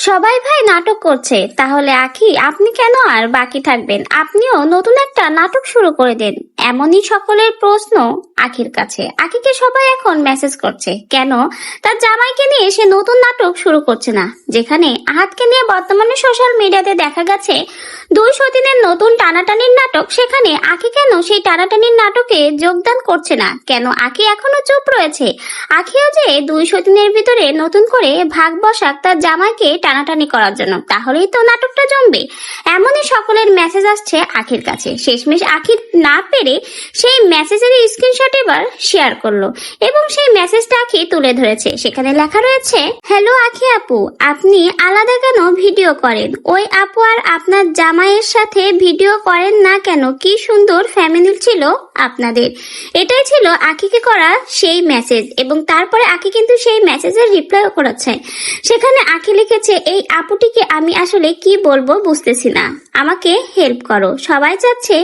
সবাই ভাই নাটক করছে, তাহলে আখি আপনি কেন আর বাকি থাকবেন? আপনিও নতুন একটা নাটক শুরু করে দেন। এমনই সকলের প্রশ্ন আখির কাছে। আখিকে সবাই এখন মেসেজ করছে, কেন তার জামাইকে নিয়ে সে নতুন নাটক শুরু করছে না, যেখানে আহাতকে নিয়ে বর্তমানে সোশ্যাল মিডিয়াতে দেখা গেছে 200 দিনের নতুন টানাটানির নাটক। সেখানে আখি কেন সেই টানাটানির নাটকে যোগদান করছে না? কেন আখি এখনো চুপ রয়েছে? আখিও যে 200 দিনের ভিতরে নতুন করে ভাগ বসাক তার জামাইকে টানাটানি করার জন্য, তাহলেই তো নাটকটা জমবে। এমনই সকলের মেসেজ আসছে আখির কাছে। শেষমেশ আখি না পেরে সেই মেসেজের স্ক্রিনশট এবার শেয়ার করলো এবং সেই মেসেজটা আখি তুলে ধরেছে। সেখানে লেখা রয়েছে, হ্যালো আখি আপু, আপনি আলাদা কেন ভিডিও করেন? ওই আপু আর আপনার জামাইয়ের সাথে ভিডিও করেন না কেন? কি সুন্দর ফ্যামিলি ছিল আপনাদের। এটাই ছিল আখিকে করা সেই মেসেজ এবং তারপরে আখি কিন্তু সেই মেসেজের রিপ্লাইও করেছে। সেখানে আখি লিখেছে, এই আপুটিকে আমি আসলে কি বলবো বুঝতেছি না, আমাকে হেল্প করো। সবাই চাচ্ছে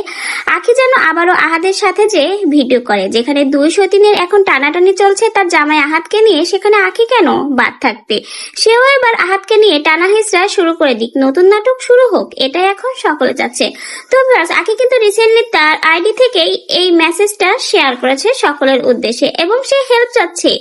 আখি যেন আবারও আহাদের সাথে যে ভিডিও করে, যেখানে 200 দিনের এখন টানাটানি চলছে তার জামাই আহাদকে নিয়ে, সেখানে আখি কেন বাদ থাকতে? সেও এবার আহাদকে নিয়ে টানা হিসরা শুরু করে দিক, নতুন নাটক শুরু হোক, এটাই এখন সকলে চাচ্ছে। তো ভিউয়ার্স, আখি কিন্তু রিসেন্টলি তার আইডি থেকেই এই মেসেজটা শেয়ার করেছে সকলের উদ্দেশ্যে এবং সে হেল্প চাচ্ছে।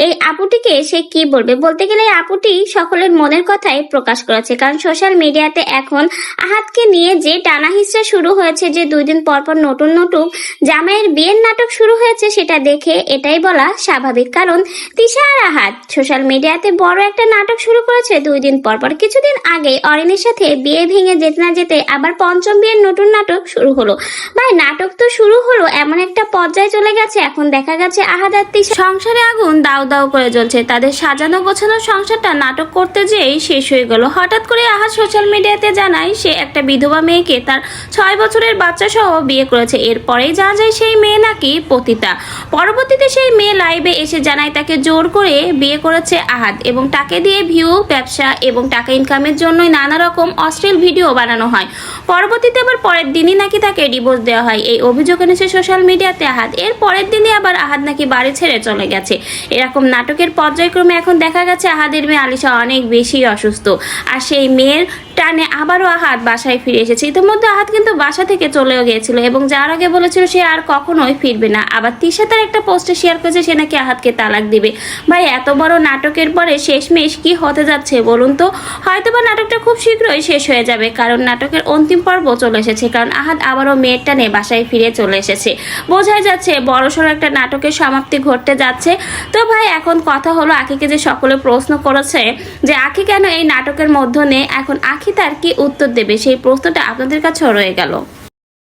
এই আপুটিকে সে কি বলবে? বলতে গেলে এই আপুটি সকলের মনের কথাই প্রকাশ করেছে, কারণ সোশ্যাল মিডিয়াতে এখন আহাদকে নিয়ে যে টানা হিসরা শুরু হয়েছে, যে 2 দিন পর পর নতুন নতুন জামাইয়ের বিয়ের নাটক শুরু হয়েছে, সেটা দেখে এটাই বলা স্বাভাবিক। কারণ তিশা আর আহাদ সোশ্যাল মিডিয়াতে বড় একটা নাটক শুরু করেছে 2 দিন পর পর। কিছুদিন আগে অরিনের সাথে বিয়ে ভেঙে যেতে না যেতে আবার পঞ্চম বিয়ের নতুন নাটক শুরু হলো। ভাই, নাটক তো শুরু হলো, এমন একটা পর্যায়ে চলে গেছে এখন দেখা গেছে আহাদ আর তিশা সংসারে আগুন দাউ দাউ করে জ্বলছে। তাদের সাজানো গোছানো সংসারটা নাটক করতে যেই শেষ হয়ে গেল। হঠাৎ করে আহাদ সোশ্যাল মিডিয়াতে জানায় সে একটা বিধবা মেয়েকে তার 6 বছরের বাচ্চা সহ বিয়ে করেছে। এরপরেই জানা যায় সেই মেয়ে নাকি পতিতা। পরবর্তীতে সেই মেয়ে লাইভে এসে জানায় তাকে জোর করে বিয়ে করেছে আহাদ এবং তাকে দিয়ে ভিউ, ব্যবসা এবং টাকা ইনকামের জন্যই নানা রকম অশ্লীল ভিডিও বানানো হয়। পরবর্তীতে আবার পরের দিনই নাকি তাকে ডিভোর্স দেওয়া হয়। এই অভিযোগ এনেছে সোশ্যাল মিডিয়াতে আহাদ। এর পরের দিনই আবার আহাদ নাকি বাড়ি ছেড়ে চলে গেছে। এরকম নাটকের পর্যায়ক্রমে এখন দেখা গেছে আহাদের মেয়ে আলিশা অনেক বেশি অসুস্থ, আর সেই মেয়ের টানে আবারও আহাদ বাসায় ফিরে এসেছে। ইতিমধ্যে আহাদ কিন্তু বাসা থেকে চলেও গিয়েছিল এবং যার আগে বলেছিল সে আর কখনোই ফিরবে না। আবার তিশা তার একটা পোস্টে শেয়ার করেছে সে নাকি আহাদকে তালাক দিবে। ভাই, এত বড় নাটকের পরে শেষমেশ কি হতে যাচ্ছে বলুন তো? হয়তোবা নাটকটা খুব শীঘ্রই শেষ হয়ে যাবে, কারণ নাটকের অন্তিম পর্ব চলে এসেছে। কারণ আহাদ আবারও মেয়ের টানে বাসায় ফিরে চলে এসেছে। বোঝাই যাচ্ছে বড়সড় একটা নাটকের সমাপ্তি ঘটতে যাচ্ছে। তো ভাই, এখন কথা হলো আখিকে যে সকলে প্রশ্ন করেছে যে আখি কেন এই নাটকের মধ্যে নেই, এখন আখি তার কি উত্তর দেবে, সেই প্রশ্নটা আপনাদের কাছেও রয়ে গেল।